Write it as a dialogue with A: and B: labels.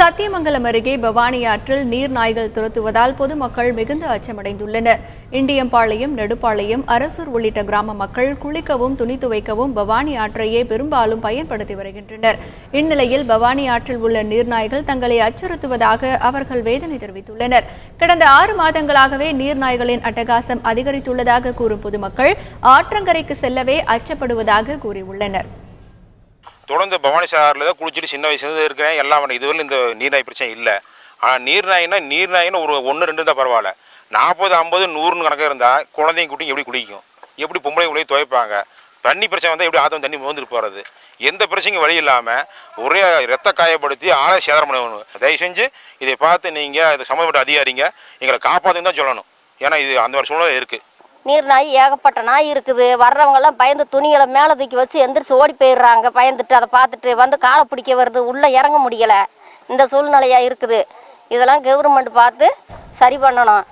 A: சத்தியமங்கலம் அருகே பவானி ஆற்றில் நீர் நாய்கள் துரத்துவதால் பொதுமக்கள் மிகுந்த அச்சமடைந்துள்ளனர். இண்டியம்பாளையம், நெடுப்பாளையம், அரசூர் உள்ளிட்ட கிராம மக்கள் குளிக்கவும், துணி துவைக்கவும் பவானி ஆற்றையே பெரும்பாலும் பயன்படுத்தி வருகின்றனர். இந்நிலையில் பவானி ஆற்றில் உள்ள நீர்நாய்கள் தங்களை அச்சுறுத்துவதாக அவர்கள் வேதனை தெரிவித்துள்ளனர். கடந்த 6 மாதங்களாகவே நீர்நாய்களின் அட்டகாசம் அதிகரித்துள்ளதாக கூறும் பொதுமக்கள் ஆற்றங்கரைக்கு செல்லவே அச்சப்படுவதாக கூறியுள்ளனர்.
B: தொடர்ந்து பவானி சாகரில் தான் குளிச்சுட்டு சின்ன வயசுலேருந்து இருக்கிறேன். எல்லாம் இதுவரை இந்த நீர்நாய் பிரச்சனை இல்லை. ஆனால் நீர்நாயின்னு ஒரு 1-2 தான் பரவாயில்ல. 40, 50, 100 கணக்காக இருந்தால் குழந்தைங்க குட்டி எப்படி குடிக்கும்? எப்படி பொம்பளை உள்ளே துவைப்பாங்க? தண்ணி பிரச்சனை வந்தால் எப்படி ஆத்தம் தண்ணி மோந்துட்டு போகிறது? எந்த பிரச்சனையும் வழி இல்லாமல் ஒரே ரத்த காயப்படுத்தி ஆளை சேதாரம் பண்ணணும். தயவு செஞ்சு இதை பார்த்து நீங்கள் இதை சம்மந்தப்பட்ட அதிகாரிங்க எங்களை காப்பாற்றுன்னு தான் சொல்லணும். ஏன்னா இது அந்த ஒரு சூழ்நிலை இருக்குது.
C: நீர் நாய் ஏகப்பட்ட நாய் இருக்குது. வர்றவங்கெல்லாம் பயந்து துணிகளை மேலே தூக்கி வச்சு எந்திரிச்சு ஓடி போயிடுறாங்க. பயந்துட்டு அதை பார்த்துட்டு வந்து காலை பிடிக்க வருது, உள்ளே இறங்க முடியலை. இந்த சூழ்நிலையாக இருக்குது. இதெல்லாம் கவர்மெண்ட் பார்த்து சரி பண்ணணும்.